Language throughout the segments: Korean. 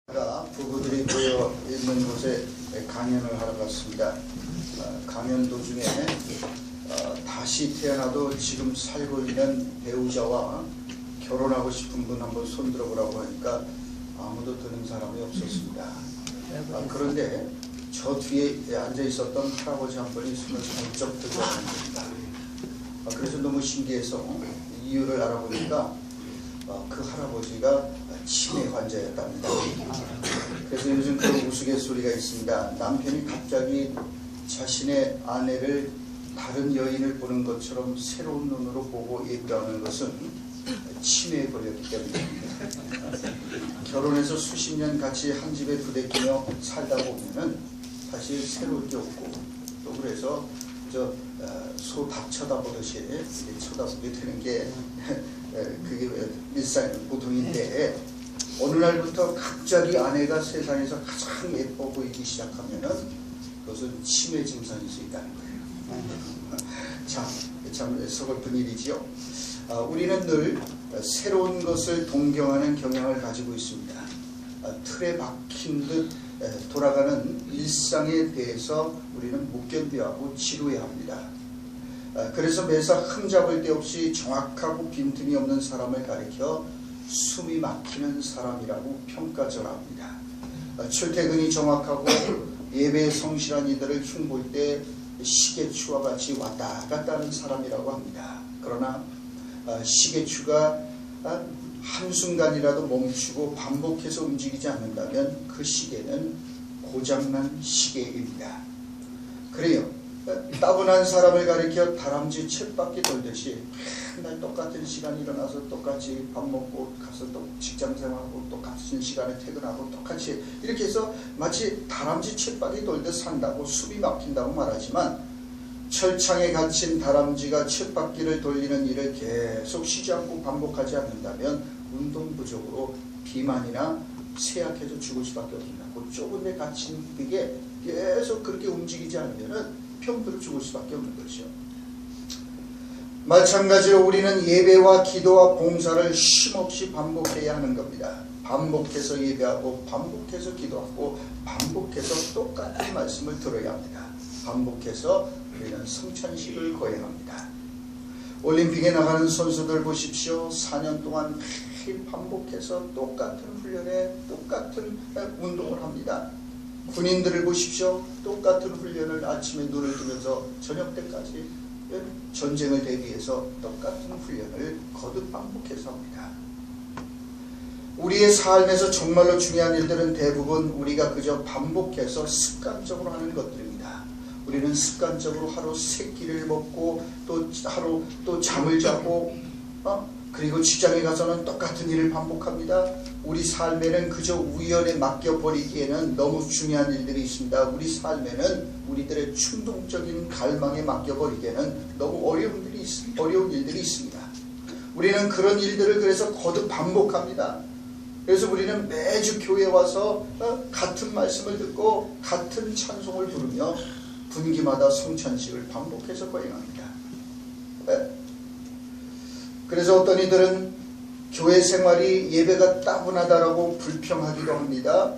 부부들이 모여 있는 곳에 강연을 하러 갔습니다. 강연 도중에 다시 태어나도 지금 살고 있는 배우자와 결혼하고 싶은 분 한번 손 들어보라고 하니까 아무도 드는 사람이 없었습니다. 그런데 저 뒤에 앉아 있었던 할아버지 한 분이 손을 번쩍 들고 앉습니다. 그래서 너무 신기해서 이유를 알아보니까 그 할아버지가 치매 환자였답니다. 그래서 요즘 그런 우스갯소리가 있습니다. 남편이 갑자기 자신의 아내를 다른 여인을 보는 것처럼 새로운 눈으로 보고 예표하는 것은 치매에 걸렸기 때문입니다. 결혼해서 수십 년 같이 한 집에 부대끼며 살다 보면은 사실 새로울 게 없고, 또 그래서 소 밥 쳐다보듯이 쳐다보게 되는 게 그게 일상 보통인데, 어느 날부터 갑자기 아내가 세상에서 가장 예뻐 보이기 시작하면은 그것은 치매 증상일 수 있다는 거예요. 참 서글픈 일이지요. 우리는 늘 새로운 것을 동경하는 경향을 가지고 있습니다. 틀에 박힌 듯 돌아가는 일상에 대해서 우리는 못 견뎌야 하고 지루해야 합니다. 그래서 매사 흠잡을 데 없이 정확하고 빈틈이 없는 사람을 가리켜 숨이 막히는 사람이라고 평가절하합니다. 출퇴근이 정확하고 예배에 성실한 이들을 흉볼 때 시계추와 같이 왔다 갔다 하는 사람이라고 합니다. 그러나 시계추가 한순간이라도 멈추고 반복해서 움직이지 않는다면 그 시계는 고장난 시계입니다. 그래요. 따분한 사람을 가리켜 다람쥐 쳇바퀴 돌듯이 맨날 똑같은 시간에 일어나서 똑같이 밥 먹고 가서 또 직장생활하고 똑같은 시간에 퇴근하고 똑같이 이렇게 해서 마치 다람쥐 쳇바퀴 돌듯 산다고 숨이 막힌다고 말하지만, 철창에 갇힌 다람쥐가 쳇바퀴를 돌리는 일을 계속 쉬지 않고 반복하지 않는다면 운동 부족으로 비만이나 쇠약해져 죽을 수밖에 없습니다. 그 좁은 데 갇힌 그게 계속 그렇게 움직이지 않으면 병들어 죽을 수밖에 없는 것이죠. 마찬가지로 우리는 예배와 기도와 봉사를 쉼없이 반복해야 하는 겁니다. 반복해서 예배하고 반복해서 기도하고 반복해서 똑같은 말씀을 들어야 합니다. 반복해서 우리는 성찬식을 거행합니다. 올림픽에 나가는 선수들 보십시오. 4년 동안 매일 반복해서 똑같은 훈련에 똑같은 운동을 합니다. 군인들을 보십시오. 똑같은 훈련을 아침에 눈을 뜨면서 저녁 때까지 전쟁을 대비해서 똑같은 훈련을 거듭 반복해서 합니다. 우리의 삶에서 정말로 중요한 일들은 대부분 우리가 그저 반복해서 습관적으로 하는 것들입니다. 우리는 습관적으로 하루 3끼를 먹고 또 하루 또 잠을 자고 그리고 직장에 가서는 똑같은 일을 반복합니다. 우리 삶에는 그저 우연에 맡겨버리기에는 너무 중요한 일들이 있습니다. 우리 삶에는 우리들의 충동적인 갈망에 맡겨버리기에는 너무 어려운 일들이 있습니다. 우리는 그런 일들을 그래서 거듭 반복합니다. 그래서 우리는 매주 교회에 와서 같은 말씀을 듣고 같은 찬송을 부르며 분기마다 성찬식을 반복해서 거행합니다. 그래서 어떤 이들은 교회 생활이 예배가 따분하다라고 불평하기도 합니다.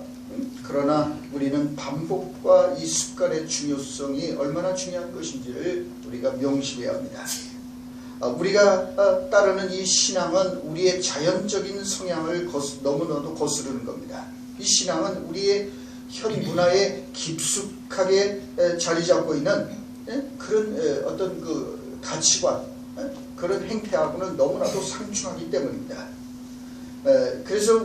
그러나 우리는 반복과 이 습관의 중요성이 얼마나 중요한 것인지를 우리가 명심해야 합니다. 우리가 따르는 이 신앙은 우리의 자연적인 성향을 너무나도 거스르는 겁니다. 이 신앙은 우리의 현 문화에 깊숙하게 자리 잡고 있는 그런 어떤 그 가치관, 그런 행태하고는 너무나도 상충하기 때문입니다. 그래서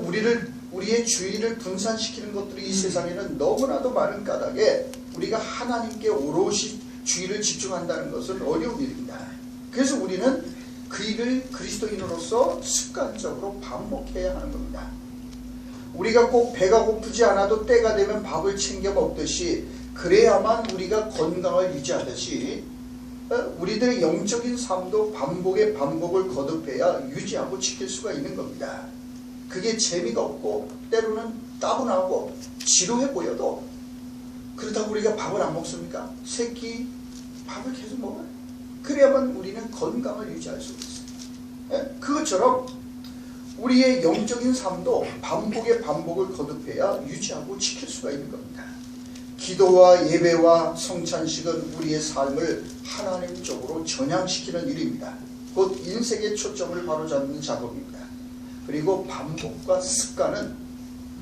우리의 주의를 분산시키는 것들이 이 세상에는 너무나도 많은 까닭에 우리가 하나님께 오롯이 주의를 집중한다는 것은 어려운 일입니다. 그래서 우리는 그 일을 그리스도인으로서 습관적으로 반복해야 하는 겁니다. 우리가 꼭 배가 고프지 않아도 때가 되면 밥을 챙겨 먹듯이, 그래야만 우리가 건강을 유지하듯이 우리들의 영적인 삶도 반복의 반복을 거듭해야 유지하고 지킬 수가 있는 겁니다. 그게 재미가 없고 때로는 따분하고 지루해 보여도 그렇다고 우리가 밥을 안 먹습니까? 3끼 밥을 계속 먹어요. 그래야만 우리는 건강을 유지할 수 있어요. 그것처럼 우리의 영적인 삶도 반복의 반복을 거듭해야 유지하고 지킬 수가 있는 겁니다. 기도와 예배와 성찬식은 우리의 삶을 하나님 쪽으로 전향시키는 일입니다. 곧 인생의 초점을 바로잡는 작업입니다. 그리고 반복과 습관은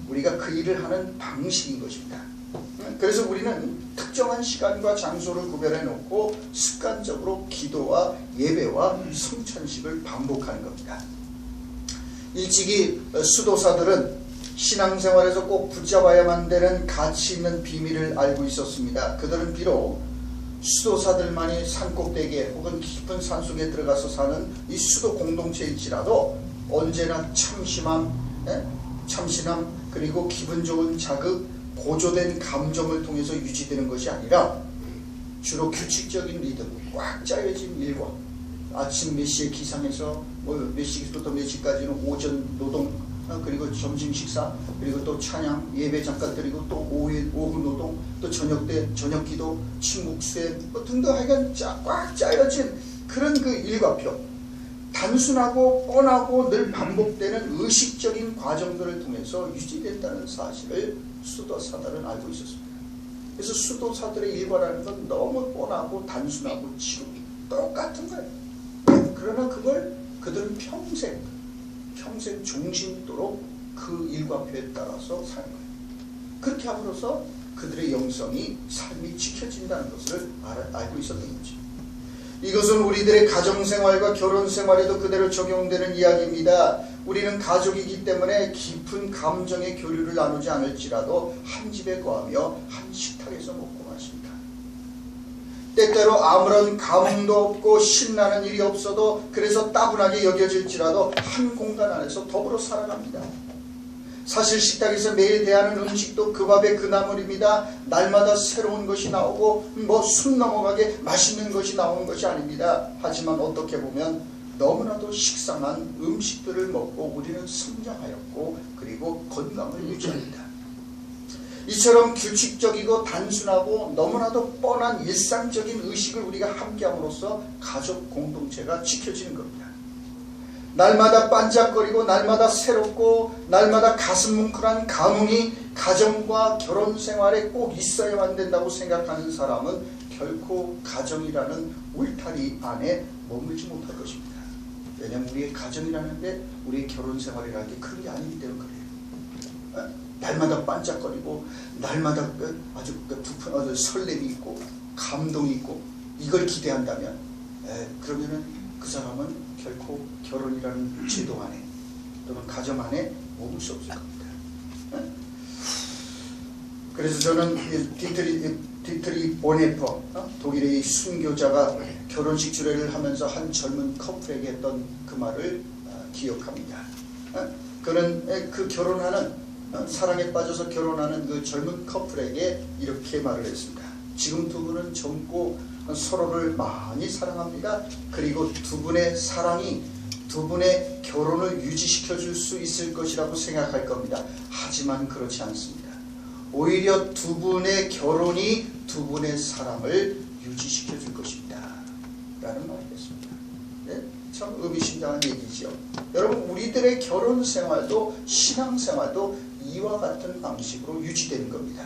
우리가 그 일을 하는 방식인 것입니다. 그래서 우리는 특정한 시간과 장소를 구별해 놓고 습관적으로 기도와 예배와 성찬식을 반복하는 겁니다. 일찍이 수도사들은 신앙생활에서 꼭 붙잡아야만 되는 가치 있는 비밀을 알고 있었습니다. 그들은 비록 수도사들만이 산꼭대기에 혹은 깊은 산속에 들어가서 사는 이 수도 공동체일지라도 언제나 참신함 그리고 기분 좋은 자극, 고조된 감정을 통해서 유지되는 것이 아니라 주로 규칙적인 리듬, 꽉 짜여진 일과 아침 몇 시에 기상해서 몇 시부터 몇 시까지는 오전 노동, 그리고 점심 식사, 그리고 또 찬양, 예배 잠깐 드리고 또 오후 노동, 또 저녁 때 저녁 기도, 침묵 수행 등등 하여간 꽉 짜여진 그런 그 일과표, 단순하고 뻔하고 늘 반복되는 의식적인 과정들을 통해서 유지된다는 사실을 수도사들은 알고 있었습니다. 그래서 수도사들의 일과라는 건 너무 뻔하고 단순하고 지루 똑같은 거예요. 그러나 그걸 그들은 평생 종신토록 그 일과표에 따라서 사는 거예요. 그렇게 함으로써 그들의 영성이 삶이 지켜진다는 것을 알고 있었던 거죠. 이것은 우리들의 가정생활과 결혼생활에도 그대로 적용되는 이야기입니다. 우리는 가족이기 때문에 깊은 감정의 교류를 나누지 않을지라도 한 집에 거하며 한 식탁에서 먹고 마십니다. 때때로 아무런 감흥도 없고 신나는 일이 없어도 그래서 따분하게 여겨질지라도 한 공간 안에서 더불어 살아갑니다. 사실 식탁에서 매일 대하는 음식도 그 밥의 그 나물입니다. 날마다 새로운 것이 나오고 숨 넘어가게 맛있는 것이 나오는 것이 아닙니다. 하지만 어떻게 보면 너무나도 식상한 음식들을 먹고 우리는 성장하였고 그리고 건강을 유지합니다. 이처럼 규칙적이고 단순하고 너무나도 뻔한 일상적인 의식을 우리가 함께함으로써 가족 공동체가 지켜지는 겁니다. 날마다 반짝거리고 날마다 새롭고 날마다 가슴 뭉클한 감흥이 가정과 결혼 생활에 꼭 있어야만 된다고 생각하는 사람은 결코 가정이라는 울타리 안에 머물지 못할 것입니다. 왜냐하면 우리의 가정이라는데 우리의 결혼 생활이라는 게 그런 게 아니기 때문에 그래요. 날마다 반짝거리고 날마다 아주 부푼 설렘이 있고 감동이 있고 이걸 기대한다면 그러면은 그 사람은 결코 결혼이라는 제도 안에 또는 가정 안에 머물 수 없을 겁니다. 그래서 저는 디트리 보네퍼 독일의 순교자가 결혼식 주례를 하면서 한 젊은 커플에게 했던 그 말을 기억합니다. 그는 그 결혼하는 사랑에 빠져서 결혼하는 그 젊은 커플에게 이렇게 말을 했습니다. 지금 두 분은 젊고 서로를 많이 사랑합니다. 그리고 두 분의 사랑이 두 분의 결혼을 유지시켜 줄 수 있을 것이라고 생각할 겁니다. 하지만 그렇지 않습니다. 오히려 두 분의 결혼이 두 분의 사랑을 유지시켜 줄 것입니다. 라는 말이었습니다. 네? 참 의미심장한 얘기죠. 여러분, 우리들의 결혼 생활도 신앙 생활도 이와 같은 방식으로 유지되는 겁니다.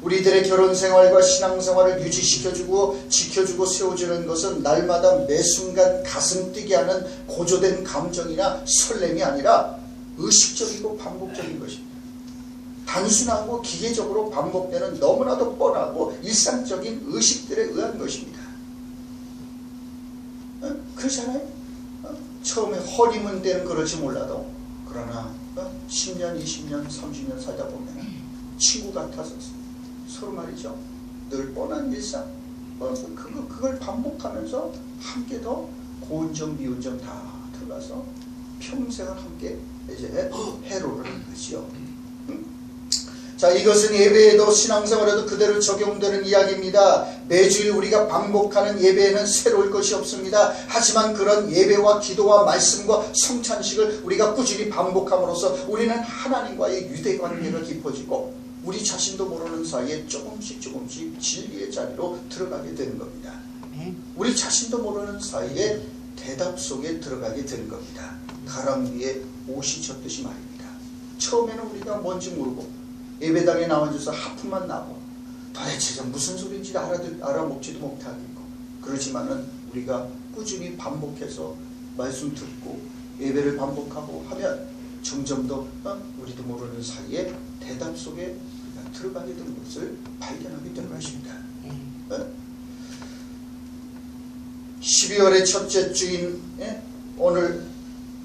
우리들의 결혼 생활과 신앙 생활을 유지시켜주고 지켜주고 세워주는 것은 날마다 매 순간 가슴 뛰게 하는 고조된 감정이나 설렘이 아니라 의식적이고 반복적인 것입니다. 단순하고 기계적으로 반복되는 너무나도 뻔하고 일상적인 의식들에 의한 것입니다. 그렇잖아요? 처음에 허리문 때는 그럴지 몰라도 그러나 10년, 20년, 30년 살다 보면 친구 같아서 서로 말이죠. 늘 뻔한 일상. 그걸 반복하면서 함께 더 고운 점, 미운 점 다 들어가서 평생을 함께 이제 해로를 하는 거죠. 자, 이것은 예배에도 신앙생활에도 그대로 적용되는 이야기입니다. 매주일 우리가 반복하는 예배에는 새로울 것이 없습니다. 하지만 그런 예배와 기도와 말씀과 성찬식을 우리가 꾸준히 반복함으로써 우리는 하나님과의 유대관계가 깊어지고 우리 자신도 모르는 사이에 조금씩 진리의 자리로 들어가게 되는 겁니다. 우리 자신도 모르는 사이에 대답 속에 들어가게 되는 겁니다. 가랑 위에 옷이 젖듯이 말입니다. 처음에는 우리가 뭔지 모르고 예배당에 나와줘서 하품만 나고 도대체 무슨 소리인지 알아먹지도 못하겠고, 그렇지만은 우리가 꾸준히 반복해서 말씀 듣고 예배를 반복하고 하면 점점 더 우리도 모르는 사이에 대답 속에 우리가 들어가게 되는 것을 발견하게 되는 것입니다. 12월의 첫째 주인, 오늘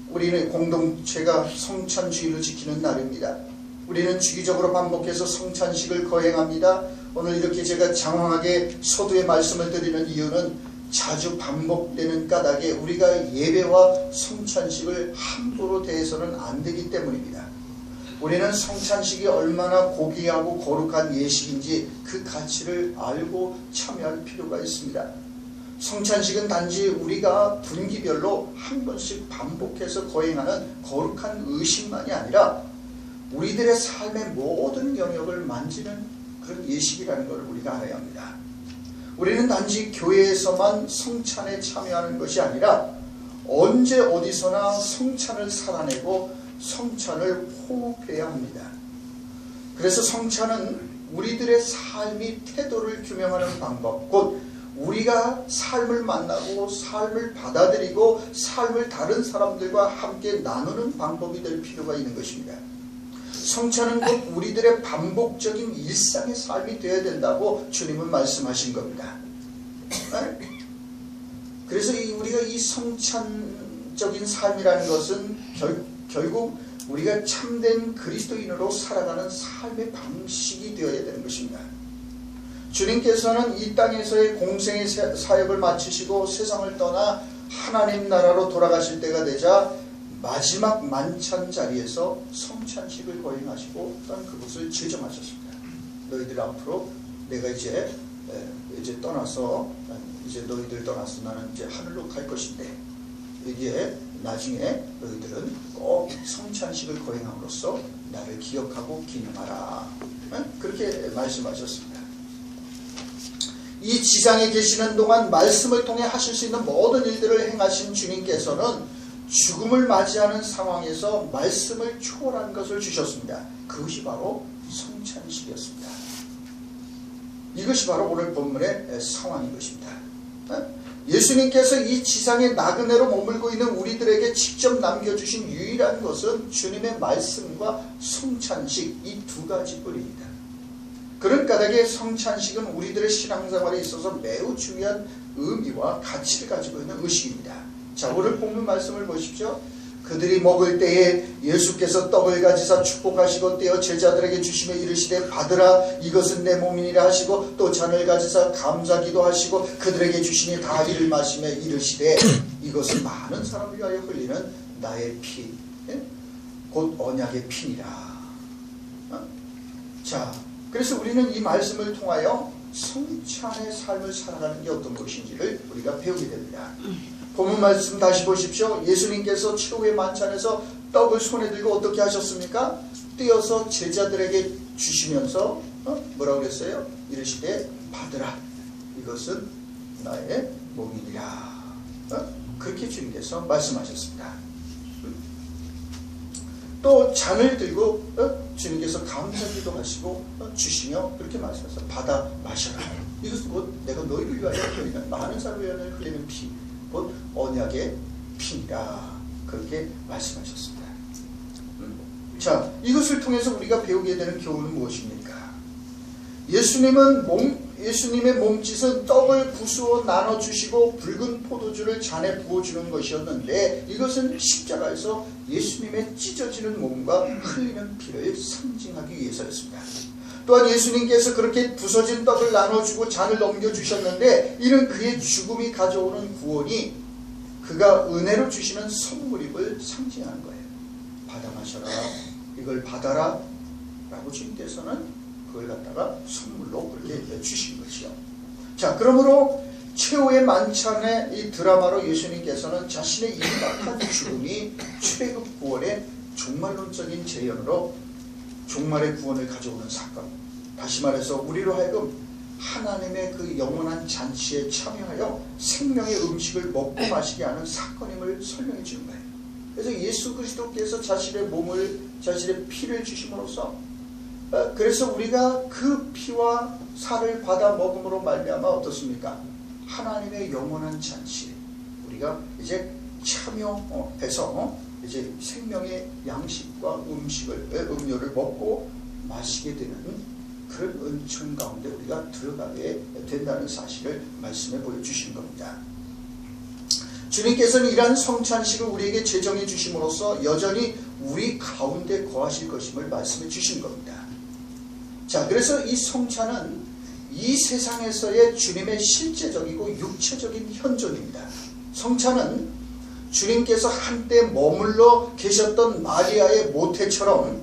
우리는 공동체가 성찬주의를 지키는 날입니다. 우리는 주기적으로 반복해서 성찬식을 거행합니다. 오늘 이렇게 제가 장황하게 서두에 말씀을 드리는 이유는 자주 반복되는 까닭에 우리가 예배와 성찬식을 함부로 대해서는 안 되기 때문입니다. 우리는 성찬식이 얼마나 고귀하고 거룩한 예식인지 그 가치를 알고 참여할 필요가 있습니다. 성찬식은 단지 우리가 분기별로 한 번씩 반복해서 거행하는 거룩한 의식만이 아니라 우리들의 삶의 모든 영역을 만지는 그런 예식이라는 것을 우리가 알아야 합니다. 우리는 단지 교회에서만 성찬에 참여하는 것이 아니라 언제 어디서나 성찬을 살아내고 성찬을 호흡해야 합니다. 그래서 성찬은 우리들의 삶이 태도를 규명하는 방법, 곧 우리가 삶을 만나고 삶을 받아들이고 삶을 다른 사람들과 함께 나누는 방법이 될 필요가 있는 것입니다. 성찬은 곧 우리들의 반복적인 일상의 삶이 되어야 된다고 주님은 말씀하신 겁니다. 그래서 우리가 이 성찬적인 삶이라는 것은 결국 우리가 참된 그리스도인으로 살아가는 삶의 방식이 되어야 되는 것입니다. 주님께서는 이 땅에서의 공생의 사역을 마치시고 세상을 떠나 하나님 나라로 돌아가실 때가 되자 마지막 만찬 자리에서 성찬식을 거행하시고 그것을 제정하셨습니다. 너희들 앞으로 내가 이제 떠나서 이제 너희들 떠나서 나는 이제 하늘로 갈 것인데 이제 나중에 너희들은 꼭 성찬식을 거행함으로써 나를 기억하고 기념하라. 그렇게 말씀하셨습니다. 이 지상에 계시는 동안 말씀을 통해 하실 수 있는 모든 일들을 행하신 주님께서는 죽음을 맞이하는 상황에서 말씀을 초월한 것을 주셨습니다. 그것이 바로 성찬식이었습니다. 이것이 바로 오늘 본문의 상황인 것입니다. 예수님께서 이 지상의 나그네로 머물고 있는 우리들에게 직접 남겨주신 유일한 것은 주님의 말씀과 성찬식, 이 두 가지뿐입니다. 그런 까닭에 성찬식은 우리들의 신앙생활에 있어서 매우 중요한 의미와 가치를 가지고 있는 의식입니다. 자, 오늘 본문 말씀을 보십시오. 그들이 먹을 때에 예수께서 떡을 가지사 축복하시고 떼어 제자들에게 주시며 이르시되 받으라, 이것은 내 몸이니라 하시고 또 잔을 가지사 감사기도 하시고 그들에게 주시니 다 이를 마시며 이르시되 이것은 많은 사람을 위하여 흘리는 나의 피, 곧 언약의 피니라. 자, 그래서 우리는 이 말씀을 통하여 성찬의 삶을 살아가는 게 어떤 것인지를 우리가 배우게 됩니다. 본문 말씀 다시 보십시오. 예수님께서 최후의 만찬에서 떡을 손에 들고 어떻게 하셨습니까? 떼어서 제자들에게 주시면서 뭐라고 그랬어요? 이르시되 받으라, 이것은 나의 몸이니라. 그렇게 주님께서 말씀하셨습니다. 또 잔을 들고 주님께서 감사기도 하시고 주시며 그렇게 말씀하셨어요. 받아 마셔라, 이것은 곧 내가 너희를 위하여 흘리는, 많은 사람을 위하여 흘리는 피, 곧 언약의 피니라. 그렇게 말씀하셨습니다. 자, 이것을 통해서 우리가 배우게 되는 교훈은 무엇입니까? 예수님의 몸짓은 떡을 부수어 나눠주시고 붉은 포도주를 잔에 부어주는 것이었는데 이것은 십자가에서 예수님의 찢어지는 몸과 흘리는 피를 상징하기 위해서였습니다. 또한 예수님께서 그렇게 부서진 떡을 나눠주고 잔을 넘겨주셨는데 이는 그의 죽음이 가져오는 구원이 그가 은혜로 주시는 선물임을 상징하는 거예요. 받아 마셔라, 이걸 받아라 라고 주님께서는 그걸 갖다가 선물로 그렇게 주신 것이요. 자, 그러므로 최후의 만찬의 이 드라마로 예수님께서는 자신의 임박한 죽음이 출애굽 구원의 종말론적인 재현으로 종말의 구원을 가져오는 사건, 다시 말해서 우리로 하여금 하나님의 그 영원한 잔치에 참여하여 생명의 음식을 먹고 마시게 하는 사건임을 설명해 주는 거예요. 그래서 예수 그리스도께서 자신의 몸을, 자신의 피를 주심으로써 그래서 우리가 그 피와 살을 받아 먹음으로 말미암아 어떻습니까? 하나님의 영원한 잔치, 우리가 이제 참여해서 이제 생명의 양식과 음료를 먹고 마시게 되는 그런 은총 가운데 우리가 들어가게 된다는 사실을 말씀해 보여주신 겁니다. 주님께서는 이러한 성찬식을 우리에게 제정해 주심으로써 여전히 우리 가운데 거하실 것임을 말씀해 주신 겁니다. 자, 그래서 이 성찬은 이 세상에서의 주님의 실제적이고 육체적인 현존입니다. 성찬은 주님께서 한때 머물러 계셨던 마리아의 모태처럼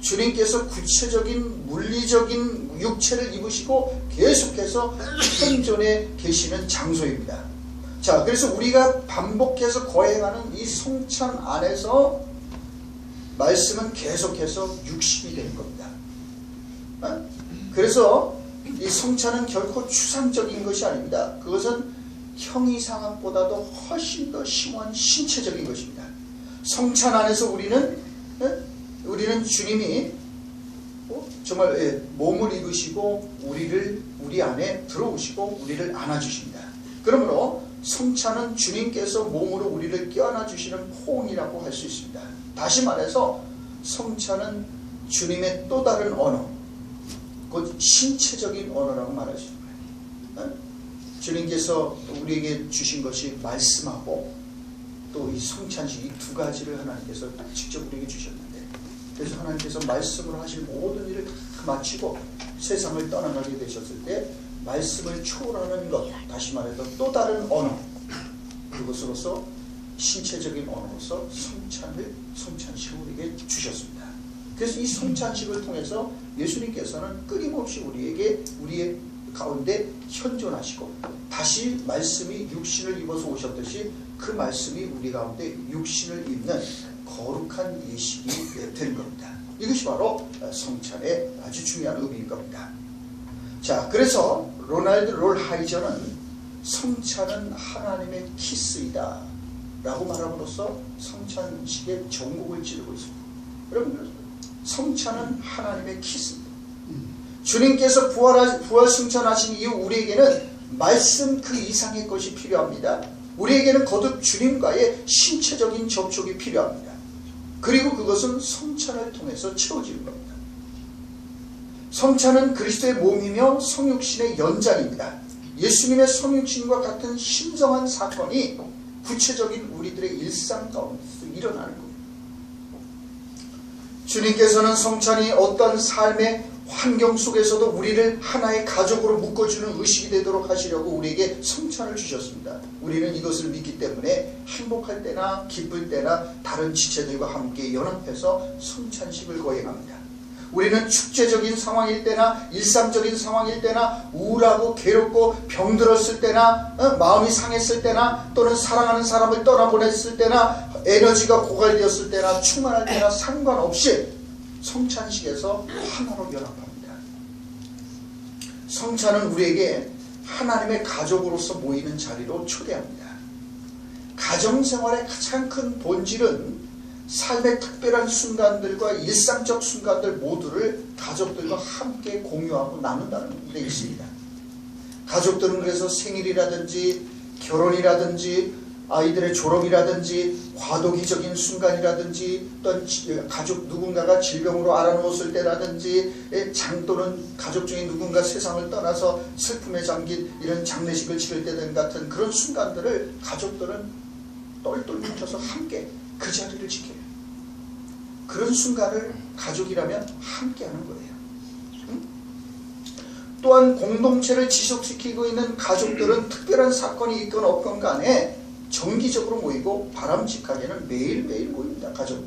주님께서 구체적인 물리적인 육체를 입으시고 계속해서 현존해 계시는 장소입니다. 자, 그래서 우리가 반복해서 거행하는 이 성찬 안에서 말씀은 계속해서 육식이 되는 겁니다. 그래서 이 성찬은 결코 추상적인 것이 아닙니다. 그것은 형이상학보다도 훨씬 더 심오한 신체적인 것입니다. 성찬 안에서 우리는 주님이 정말 몸을 입으시고 우리 안에 들어오시고 우리를 안아주십니다. 그러므로 성찬은 주님께서 몸으로 우리를 껴안아 주시는 호응이라고 할 수 있습니다. 다시 말해서 성찬은 주님의 또 다른 언어, 곧 신체적인 언어라고 말할 수 있는 거예요. 주님께서 우리에게 주신 것이 말씀하고 또 이 성찬식, 이 두 가지를 하나님께서 직접 우리에게 주셨는데, 그래서 하나님께서 말씀으로 하실 모든 일을 다 마치고 세상을 떠나가게 되셨을 때 말씀을 초월하는 것, 다시 말해서 또 다른 언어, 그것으로서 신체적인 언어로서 성찬식을 우리에게 주셨습니다. 그래서 이 성찬식을 통해서 예수님께서는 끊임없이 우리의 가운데 현존하시고 다시 말씀이 육신을 입어서 오셨듯이 그 말씀이 우리 가운데 육신을 입는 거룩한 예식이 된 겁니다. 이것이 바로 성찬의 아주 중요한 의미인 겁니다. 자, 그래서 로널드 롤하이저는 성찬은 하나님의 키스이다 라고 말함으로써 성찬식의 전곡을 찌르고 있습니다. 여러분, 성찬은 하나님의 키스입니다. 주님께서 부활 승천하신 이후 우리에게는 말씀 그 이상의 것이 필요합니다. 우리에게는 거듭 주님과의 신체적인 접촉이 필요합니다. 그리고 그것은 성찬을 통해서 채워지는 겁니다. 성찬은 그리스도의 몸이며 성육신의 연장입니다. 예수님의 성육신과 같은 신성한 사건이 구체적인 우리들의 일상 가운데서 일어나는 겁니다. 주님께서는 성찬이 어떤 삶의 환경 속에서도 우리를 하나의 가족으로 묶어주는 의식이 되도록 하시려고 우리에게 성찬을 주셨습니다. 우리는 이것을 믿기 때문에 행복할 때나 기쁠 때나 다른 지체들과 함께 연합해서 성찬식을 거행합니다. 우리는 축제적인 상황일 때나 일상적인 상황일 때나 우울하고 괴롭고 병들었을 때나 마음이 상했을 때나 또는 사랑하는 사람을 떠나보냈을 때나 에너지가 고갈되었을 때나 충만할 때나 상관없이 성찬식에서 하나로 연합합니다. 성찬은 우리에게 하나님의 가족으로서 모이는 자리로 초대합니다. 가정생활의 가장 큰 본질은 삶의 특별한 순간들과 일상적 순간들 모두를 가족들과 함께 공유하고 나눈다는 데 있습니다. 가족들은 그래서 생일이라든지 결혼이라든지 아이들의 졸업이라든지 과도기적인 순간이라든지 또는 가족 누군가가 질병으로 앓아누웠을 때라든지 또는 가족 중에 누군가 세상을 떠나서 슬픔에 잠긴 이런 장례식을 치를 때 등 같은 그런 순간들을 가족들은 똘똘 뭉쳐서 함께 그 자리를 지켜요. 그런 순간을 가족이라면 함께 하는 거예요. 또한 공동체를 지속시키고 있는 가족들은 특별한 사건이 있건 없건 간에 정기적으로 모이고 바람직하게는 매일매일 모입니다. 가족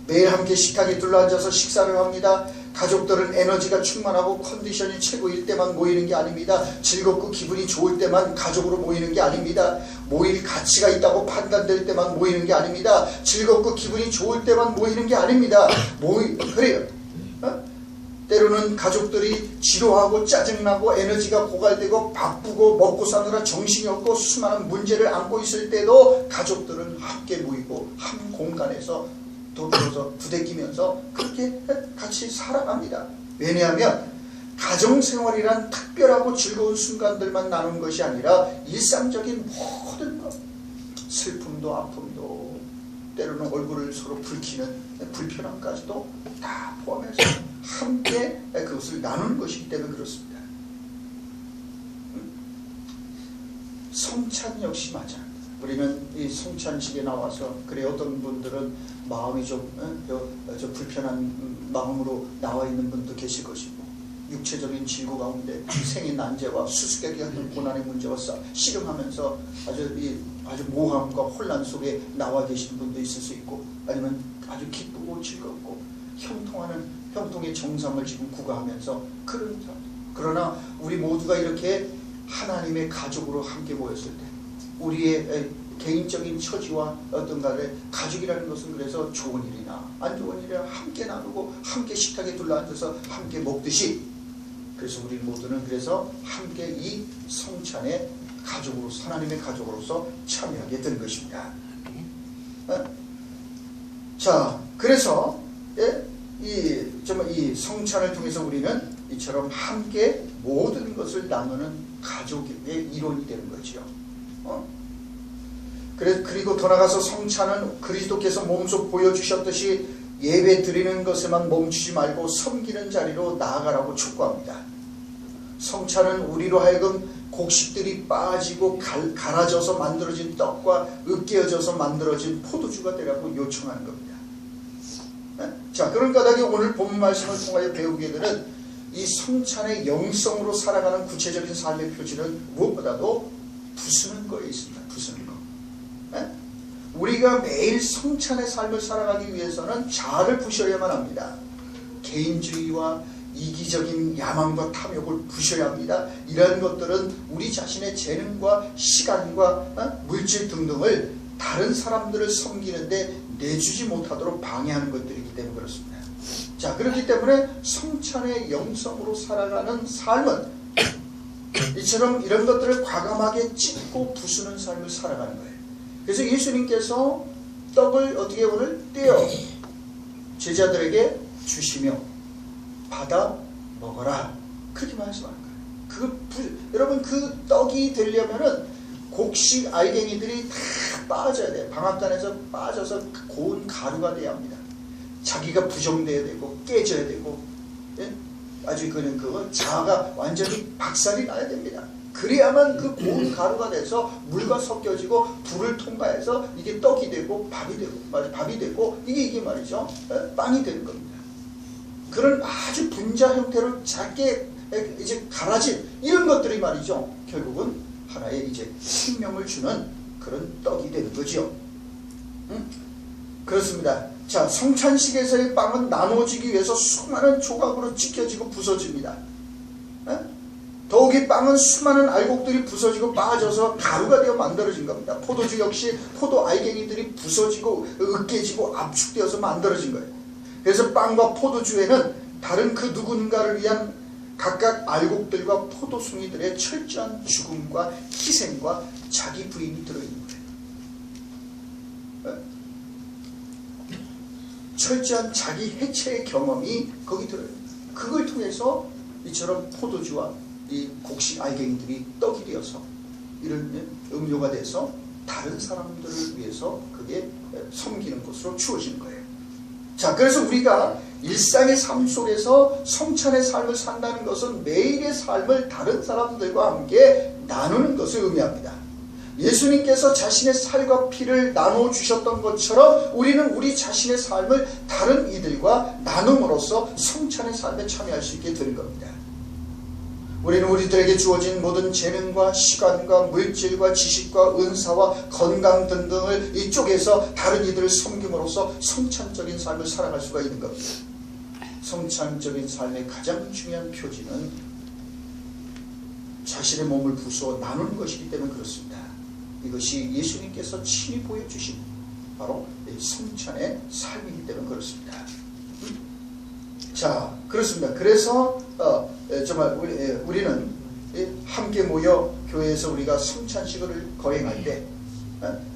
매일 함께 식탁에 둘러앉아서 식사를 합니다. 가족들은 에너지가 충만하고 컨디션이 최고일 때만 모이는 게 아닙니다. 즐겁고 기분이 좋을 때만 가족으로 모이는 게 아닙니다. 모일 가치가 있다고 판단될 때만 모이는 게 아닙니다. 즐겁고 기분이 좋을 때만 모이는 게 아닙니다. 그래요. 때로는 가족들이 지루하고 짜증나고 에너지가 고갈되고 바쁘고 먹고 사느라 정신이 없고 수많은 문제를 안고 있을 때도 가족들은 함께 모이고 그리고 한 공간에서 더불어서 부대끼면서 그렇게 같이 살아갑니다. 왜냐하면 가정생활이란 특별하고 즐거운 순간들만 나눈 것이 아니라 일상적인 모든 것, 슬픔도 아픔도 때로는 얼굴을 서로 붉히는 불편함까지도 다 포함해서 함께 그것을 나누는 것이기 때문에 그렇습니다. 성찬 역시 맞아. 우리는 이 성찬식에 나와서 그래 어떤 분들은 마음이 좀 불편한 마음으로 나와 있는 분도 계실 것이고 육체적인 질고 가운데 생의 난제와 수수께끼 같은 고난의 문제와 씨름하면서 아주 모함과 혼란 속에 나와 계신 분도 있을 수 있고 아니면 아주 기쁘고 즐겁고 형통의 정상을 지금 구가하면서 그런 사람. 그러나 우리 모두가 이렇게 하나님의 가족으로 함께 모였을 때 우리의 개인적인 처지와 어떤 간에 가족이라는 것은 그래서 좋은 일이나 안 좋은 일이나 함께 나누고 함께 식탁에 둘러앉아서 함께 먹듯이 그래서 우리 모두는 그래서 함께 이 성찬의 가족으로서 하나님의 가족으로서 참여하게 된 것입니다. 자, 그래서 이 성찬을 통해서 우리는 이처럼 함께 모든 것을 나누는 가족의 일원이 되는 거지요. 그리고 더 나가서 성찬은 그리스도께서 몸소 보여주셨듯이 예배 드리는 것에만 멈추지 말고 섬기는 자리로 나아가라고 촉구합니다. 성찬은 우리로 하여금 곡식들이 빠지고 갈아져서 만들어진 떡과 으깨어져서 만들어진 포도주가 되라고 요청하는 겁니다. 자, 그런 까닭에 오늘 본문 말씀을 통하여 배우게 되는 이 성찬의 영성으로 살아가는 구체적인 삶의 표지는 무엇보다도 부수는 거에 있습니다. 부수는 거. 우리가 매일 성찬의 삶을 살아가기 위해서는 자아를 부셔야만 합니다. 개인주의와 이기적인 야망과 탐욕을 부셔야 합니다. 이런 것들은 우리 자신의 재능과 시간과 물질 등등을 다른 사람들을 섬기는데 내주지 못하도록 방해하는 것들이기 때문에 그렇습니다. 자, 그렇기 때문에 성찬의 영성으로 살아가는 삶은 이처럼 이런 것들을 과감하게 찢고 부수는 삶을 살아가는 거예요. 그래서 예수님께서 떡을 어떻게 오늘 떼어 제자들에게 주시며 받아 먹어라 그렇게 말씀하는 거예요. 여러분 그 떡이 되려면은 곡식 알갱이들이 다 빠져야 돼요. 방앗간에서 빠져서 고운 가루가 돼야 합니다. 자기가 부정돼야 되고 깨져야 되고 아주 그 자아가 완전히 박살이 나야 됩니다. 그래야만 그 고운 가루가 돼서 물과 섞여지고 불을 통과해서 이게 떡이 되고 밥이 되고 이게 말이죠 빵이 되는 겁니다. 그런 아주 분자 형태로 작게 이제 갈아진 이런 것들이 말이죠 결국은 하나의 이제 생명을 주는 그런 떡이 되는 거죠. 그렇습니다. 자, 성찬식에서의 빵은 나눠지기 위해서 수많은 조각으로 찢겨지고 부서집니다. 더욱이 빵은 수많은 알곡들이 부서지고 빠져서 가루가 되어 만들어진 겁니다. 포도주 역시 포도 알갱이들이 부서지고 으깨지고 압축되어서 만들어진 거예요. 그래서 빵과 포도주에는 다른 그 누군가를 위한 각각 알곡들과 포도송이들의 철저한 죽음과 희생과 자기 부인이 들어있는 거예요. 철저한 자기 해체의 경험이 거기 들어있는 거예요. 그걸 통해서 이처럼 포도주와 이 곡식 알갱이들이 떡이 되어서 이런 음료가 돼서 다른 사람들을 위해서 그게 섬기는 것으로 주어지는 거예요. 자, 그래서 우리가 일상의 삶 속에서 성찬의 삶을 산다는 것은 매일의 삶을 다른 사람들과 함께 나누는 것을 의미합니다. 예수님께서 자신의 살과 피를 나누어 주셨던 것처럼 우리는 우리 자신의 삶을 다른 이들과 나눔으로써 성찬의 삶에 참여할 수 있게 되는 겁니다. 우리는 우리들에게 주어진 모든 재능과 시간과 물질과 지식과 은사와 건강 등등을 이쪽에서 다른 이들을 섬김으로써 성찬적인 삶을 살아갈 수가 있는 겁니다. 성찬적인 삶의 가장 중요한 표지는 자신의 몸을 부수어 나누는 것이기 때문에 그렇습니다. 이것이 예수님께서 친히 보여주신 바로 성찬의 삶이기 때문에 그렇습니다. 자, 그렇습니다. 그래서 정말 우리는 함께 모여 교회에서 우리가 성찬식을 거행할 때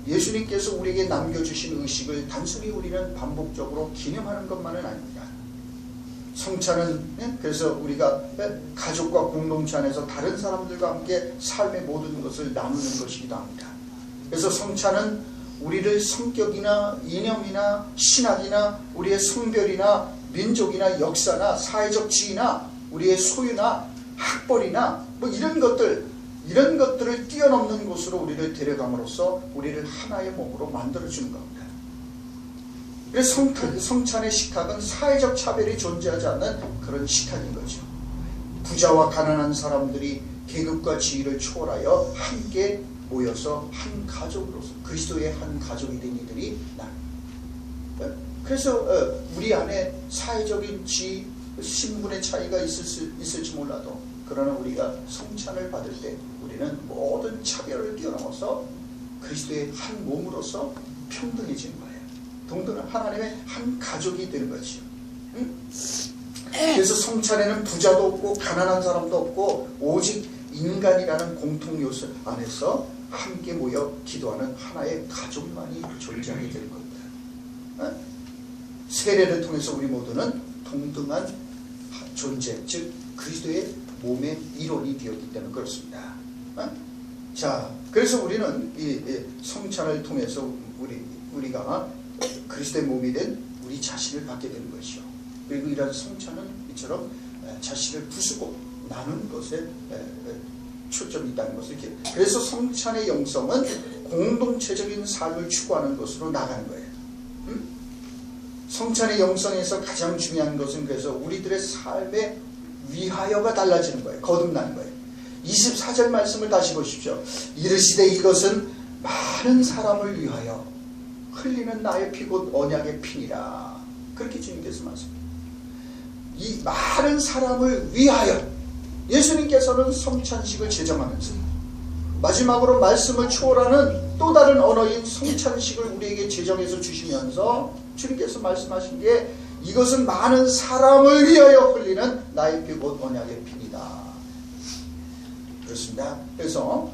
예수님께서 우리에게 남겨주신 의식을 단순히 우리는 반복적으로 기념하는 것만은 아닙니다. 성찬은 그래서 우리가 가족과 공동체 안에서 다른 사람들과 함께 삶의 모든 것을 나누는 것이기도 합니다. 그래서 성찬은 우리를 성격이나 이념이나 신학이나 우리의 성별이나 민족이나 역사나 사회적 지위나 우리의 소유나 학벌이나 뭐 이런 것들을 뛰어넘는 곳으로 우리를 데려감으로써 우리를 하나의 몸으로 만들어주는 겁니다. 그래서 성찬의 식탁은 사회적 차별이 존재하지 않는 그런 식탁인 거죠. 부자와 가난한 사람들이 계급과 지위를 초월하여 함께 모여서 한 가족으로서 그리스도의 한 가족이 된 이들이 그래서 우리 안에 사회적인 지위, 신분의 차이가 있을지 몰라도 그러나 우리가 성찬을 받을 때 우리는 모든 차별을 뛰어넘어서 그리스도의 한 몸으로서 평등해지는 거예요. 동등한 하나님의 한 가족이 되는 거죠. 그래서 성찬에는 부자도 없고 가난한 사람도 없고 오직 인간이라는 공통 요소 안에서 함께 모여 기도하는 하나의 가족만이 존재하게 되는 겁니다. 세례를 통해서 우리 모두는 동등한 존재, 즉 그리스도의 몸의 일원이 되었기 때문에 그렇습니다. 자, 그래서 우리는 이 성찬을 통해서 우리가 그리스도의 몸이 된 우리 자신을 받게 되는 것이죠. 그리고 이런 성찬은 이처럼 자신을 부수고 나누는 것에 초점이 있다는 것을 기억해요. 그래서 성찬의 영성은 공동체적인 삶을 추구하는 것으로 나가는 거예요. 성찬의 영성에서 가장 중요한 것은 그래서 우리들의 삶의 위하여가 달라지는 거예요. 거듭나는 거예요. 24절 말씀을 다시 보십시오. 이르시되 이것은 많은 사람을 위하여 흘리는 나의 피 곧 언약의 피니라. 그렇게 주님께서 말씀합니다. 이 많은 사람을 위하여 예수님께서는 성찬식을 제정하면서 마지막으로 말씀을 초월하는 또 다른 언어인 성찬식을 우리에게 제정해서 주시면서 주님께서 말씀하신 게 이것은 많은 사람을 위하여 흘리는 나의 피 곧 언약의 피니다. 그렇습니다. 그래서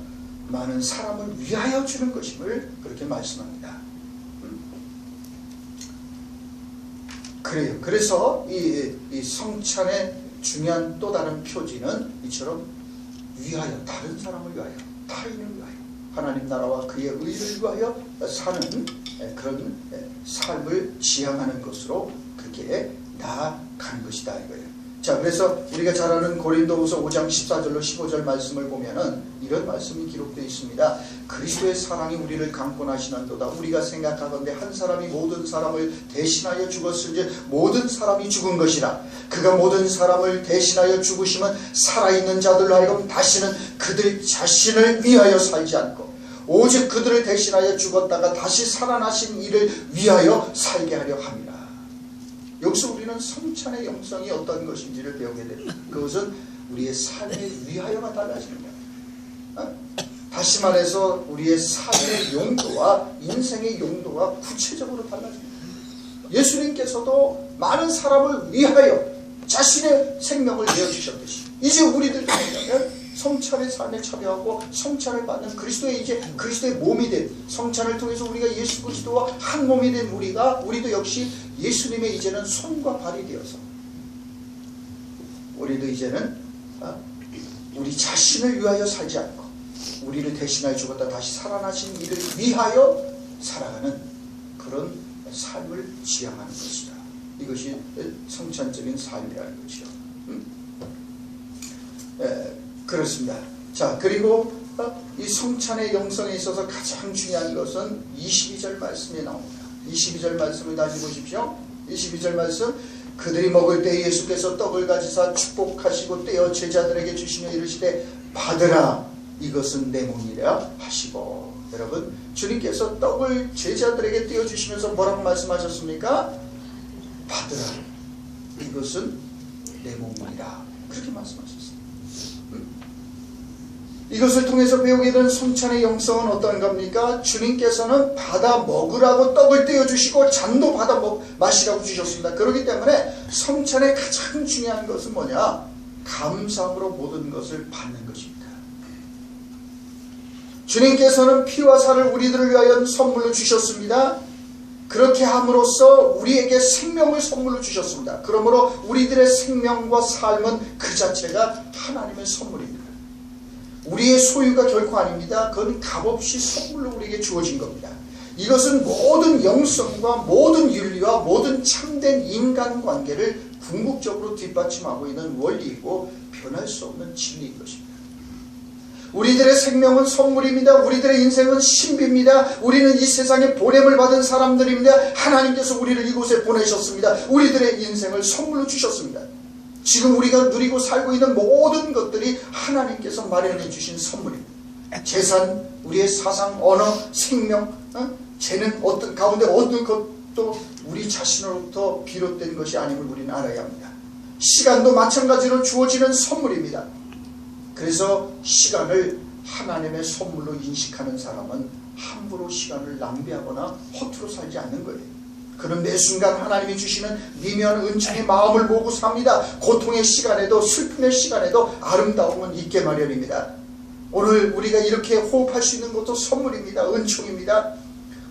많은 사람을 위하여 주는 것임을 그렇게 말씀합니다. 그래요. 그래서 이 성찬의 중요한 또 다른 표지는 이처럼 위하여, 다른 사람을 위하여, 타인을 위하여, 하나님 나라와 그의 의를 위하여 사는 그런 삶을 지향하는 것으로 그렇게 나아가는 것이다 이거예요. 자, 그래서 우리가 잘 아는 고린도후서 5장 14절로 15절 말씀을 보면은 이런 말씀이 기록되어 있습니다. 그리스도의 사랑이 우리를 강권하시는도다. 우리가 생각하건대 한 사람이 모든 사람을 대신하여 죽었을지 모든 사람이 죽은 것이라. 그가 모든 사람을 대신하여 죽으시면 살아있는 자들로 하여금 다시는 그들 자신을 위하여 살지 않고 오직 그들을 대신하여 죽었다가 다시 살아나신 이를 위하여 살게 하려 함이라. 여기서 우리는 성찬의 영성이 어떤 것인지를 배우게 됩니다. 그것은 우리의 삶의 위하여가 달라지는 거예요. 다시 말해서 우리의 삶의 용도와 인생의 용도가 구체적으로 달라집니다. 예수님께서도 많은 사람을 위하여 자신의 생명을 내어주셨듯이 이제 우리들도 성찬의 삶에 참여하고 성찬을 받는 그리스도의 몸이 된 성찬을 통해서 우리가 예수 그리스도와 한 몸이 된 우리도 역시 예수님의 이제는 손과 발이 되어서 우리도 이제는 우리 자신을 위하여 살지 않고 우리를 대신하여 죽었다 다시 살아나신 이를 위하여 살아가는 그런 삶을 지향하는 것이다. 이것이 성찬적인 삶이라는 것이죠. 그렇습니다. 자, 그리고 이 성찬의 영성에 있어서 가장 중요한 것은 22절 말씀에 나옵니다. 22절 말씀을 다시 보십시오. 22절 말씀, 그들이 먹을 때 예수께서 떡을 가지사 축복하시고 떼어 제자들에게 주시며 이르시되 받으라 이것은 내 몸이라 하시고. 여러분, 주님께서 떡을 제자들에게 떼어 주시면서 뭐라고 말씀하셨습니까? 받으라 이것은 내 몸이라 그렇게 말씀하셨습니다. 이것을 통해서 배우게 된 성찬의 영성은 어떤 겁니까? 주님께서는 받아 먹으라고 떡을 떼어주시고 잔도 받아 마시라고 주셨습니다. 그렇기 때문에 성찬의 가장 중요한 것은 뭐냐? 감사함으로 모든 것을 받는 것입니다. 주님께서는 피와 살을 우리들을 위하여 선물로 주셨습니다. 그렇게 함으로써 우리에게 생명을 선물로 주셨습니다. 그러므로 우리들의 생명과 삶은 그 자체가 하나님의 선물입니다. 우리의 소유가 결코 아닙니다. 그건 값없이 선물로 우리에게 주어진 겁니다. 이것은 모든 영성과 모든 윤리와 모든 참된 인간관계를 궁극적으로 뒷받침하고 있는 원리이고 변할 수 없는 진리인 것입니다. 우리들의 생명은 선물입니다. 우리들의 인생은 신비입니다. 우리는 이 세상에 보냄을 받은 사람들입니다. 하나님께서 우리를 이곳에 보내셨습니다. 우리들의 인생을 선물로 주셨습니다. 지금 우리가 누리고 살고 있는 모든 것들이 하나님께서 마련해 주신 선물입니다. 재산, 우리의 사상, 언어, 생명, 재능 어떤 가운데 어떤 것도 우리 자신으로부터 비롯된 것이 아님을 우리는 알아야 합니다. 시간도 마찬가지로 주어지는 선물입니다. 그래서 시간을 하나님의 선물로 인식하는 사람은 함부로 시간을 낭비하거나 허투루 살지 않는 거예요. 그는 매 순간 하나님이 주시는 미묘한 은총의 마음을 모으고 삽니다. 고통의 시간에도 슬픔의 시간에도 아름다움은 있게 마련입니다. 오늘 우리가 이렇게 호흡할 수 있는 것도 선물입니다. 은총입니다.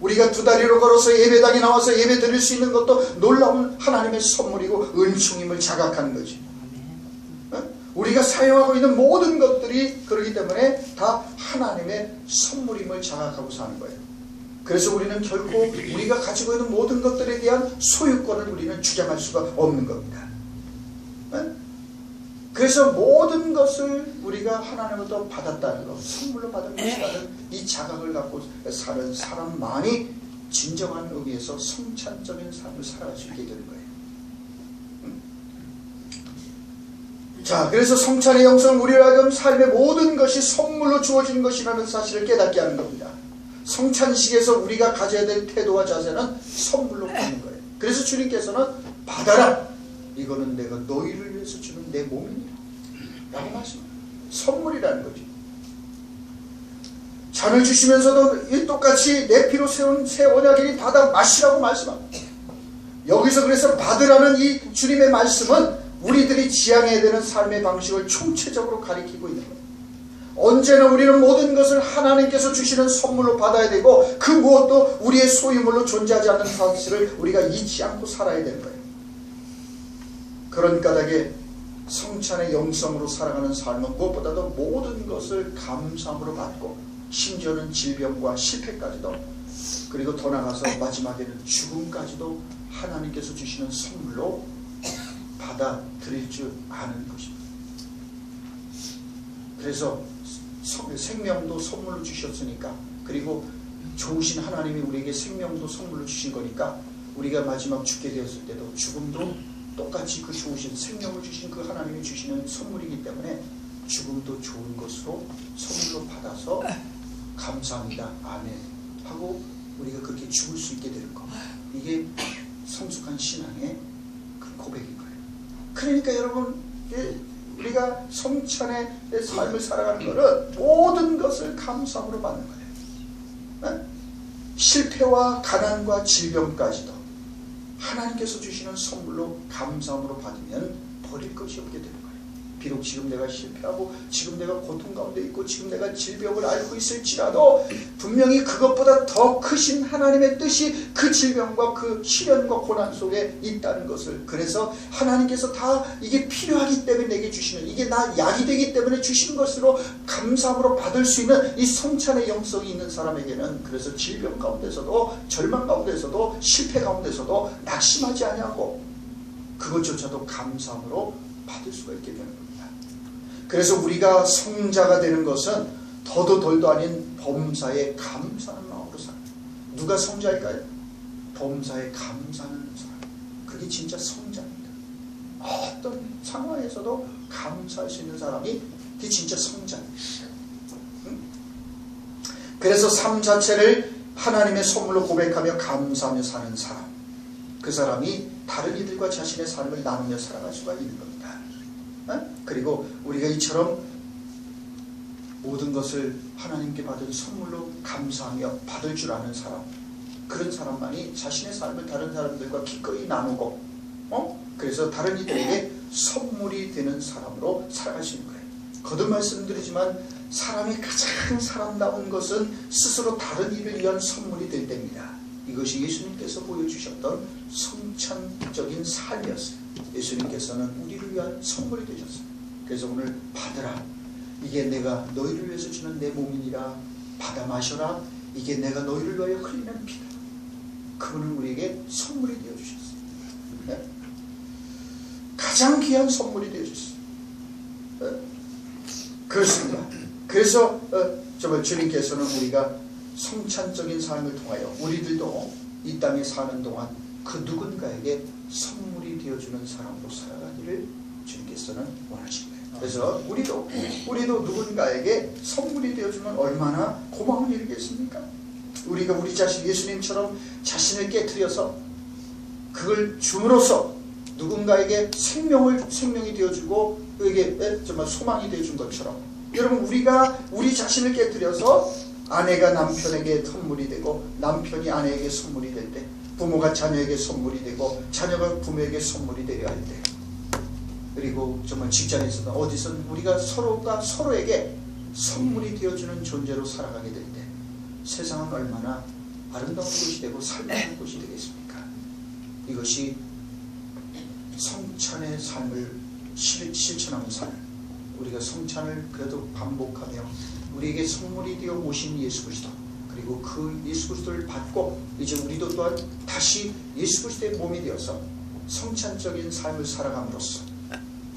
우리가 두 다리로 걸어서 예배당에 나와서 예배 드릴 수 있는 것도 놀라운 하나님의 선물이고 은총임을 자각하는 거지. 우리가 사용하고 있는 모든 것들이 그렇기 때문에 다 하나님의 선물임을 자각하고 사는 거예요. 그래서 우리는 결코 우리가 가지고 있는 모든 것들에 대한 소유권을 우리는 주장할 수가 없는 겁니다. 그래서 모든 것을 우리가 하나님으로부터 받았다는 것, 선물로 받은 것이라는 이 자각을 갖고 사는 사람만이 진정한 의미에서 성찬적인 삶을 살아갈 수 있게 되는 거예요. 자, 그래서 성찬의 영성은 우리를 하여금 삶의 모든 것이 선물로 주어진 것이라는 사실을 깨닫게 하는 겁니다. 성찬식에서 우리가 가져야 될 태도와 자세는 선물로 받는 거예요. 그래서 주님께서는 받아라. 이거는 내가 너희를 위해서 주는 내 몸이니라 라고 말씀합니다. 선물이라는 거죠. 잔을 주시면서도 똑같이 내 피로 세운 새 언약이니 받아 마시라고 말씀합니다. 여기서 그래서 받으라는 이 주님의 말씀은 우리들이 지향해야 되는 삶의 방식을 총체적으로 가리키고 있는 거예요. 언제나 우리는 모든 것을 하나님께서 주시는 선물로 받아야 되고 그 무엇도 우리의 소유물로 존재하지 않는 사실을 우리가 잊지 않고 살아야 되는 거예요. 그런 까닭에 성찬의 영성으로 살아가는 삶은 무엇보다도 모든 것을 감사함으로 받고 심지어는 질병과 실패까지도 그리고 더 나아가서 마지막에는 죽음까지도 하나님께서 주시는 선물로 받아들일 줄 아는 것입니다. 그래서 생명도 선물로 주셨으니까 그리고 좋으신 하나님이 우리에게 생명도 선물로 주신 거니까 우리가 마지막 죽게 되었을 때도 죽음도 똑같이 그 좋으신 생명을 주신 그 하나님이 주시는 선물이기 때문에 죽음도 좋은 것으로 선물로 받아서 감사합니다. 아멘 하고 우리가 그렇게 죽을 수 있게 되는 거. 이게 성숙한 신앙의 그 고백인 거예요. 그러니까 여러분 우리가 성찬의 삶을 살아가는 것은 모든 것을 감사함으로 받는 거예요. 실패와 가난과 질병까지도 하나님께서 주시는 선물로 감사함으로 받으면 버릴 것이 없게 되는 거예요. 비록 지금 내가 실패하고 지금 내가 고통 가운데 있고 지금 내가 질병을 앓고 있을지라도 분명히 그것보다 더 크신 하나님의 뜻이 그 질병과 그 시련과 고난 속에 있다는 것을, 그래서 하나님께서 다 이게 필요하기 때문에 내게 주시는, 이게 나 약이 되기 때문에 주신 것으로 감사함으로 받을 수 있는 이 성찬의 영성이 있는 사람에게는 그래서 질병 가운데서도 절망 가운데서도 실패 가운데서도 낙심하지 아니하고 그것조차도 감사함으로 받을 수가 있게 되는 겁니다. 그래서 우리가 성자가 되는 것은 더도 덜도 아닌 범사에 감사하는 마음으로 살아요. 누가 성자일까요? 범사에 감사하는 사람. 그게 진짜 성자입니다. 어떤 상황에서도 감사할 수 있는 사람이 그게 진짜 성자입니다. 그래서 삶 자체를 하나님의 선물로 고백하며 감사하며 사는 사람, 그 사람이 다른 이들과 자신의 삶을 나누며 살아갈 수가 있는 겁니다. 그리고 우리가 이처럼 모든 것을 하나님께 받은 선물로 감사하며 받을 줄 아는 사람, 그런 사람만이 자신의 삶을 다른 사람들과 기꺼이 나누고 그래서 다른 이들에게 선물이 되는 사람으로 살아갈 수 있는 거예요. 거듭 말씀드리지만 사람이 가장 사람다운 것은 스스로 다른 이를 위한 선물이 될 때입니다. 이것이 예수님께서 보여주셨던 성찬적인 삶이었어요. 예수님께서는 우리를 위한 선물이 되셨어요. 그래서 오늘 받으라. 이게 내가 너희를 위해서 주는 내 몸이니라. 받아 마셔라. 이게 내가 너희를 위하여 흘리는 피다. 그분은 우리에게 선물이 되어주셨어요. 네? 가장 귀한 선물이 되어주셨어요. 네? 그렇습니다. 그래서 정말 주님께서는 우리가 성찬적인 삶을 통하여 우리들도 이 땅에 사는 동안 그 누군가에게 선물이 되어주는 사람으로 살아가기를 주님께서는 원하신 거예요. 그래서 우리도 누군가에게 선물이 되어주면 얼마나 고마운 일이겠습니까? 우리가 우리 자신 예수님처럼 자신을 깨트려서 그걸 줌으로써 누군가에게 생명이 되어주고 그에게 정말 소망이 되어준 것처럼 여러분 우리가 우리 자신을 깨트려서 아내가 남편에게 선물이 되고 남편이 아내에게 선물이 될 때 부모가 자녀에게 선물이 되고 자녀가 부모에게 선물이 되려 할 때 그리고 정말 직장에서든 어디서든 우리가 서로가 서로에게 선물이 되어주는 존재로 살아가게 될 때 세상은 얼마나 아름다운 곳이 되고 살만한 곳이 되겠습니까? 이것이 성찬의 삶을 실천하는 삶, 우리가 성찬을 그래도 반복하며 우리에게 선물이 되어 오신 예수 그리스도, 그리고 그 예수 그리스도를 받고 이제 우리도 또한 다시 예수 그리스도의 몸이 되어서 성찬적인 삶을 살아감으로써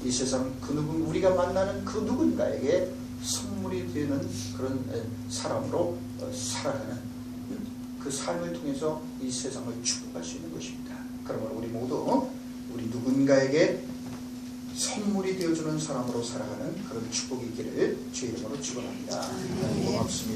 이 세상 우리가 만나는 그 누군가에게 선물이 되는 그런 사람으로 살아가는 그 삶을 통해서 이 세상을 축복할 수 있는 것입니다. 그러므로 우리 모두 우리 누군가에게 선물이 되어주는 사람으로 살아가는 그런 축복이 있기를 주의 이름으로 축원합니다. 고맙습니다.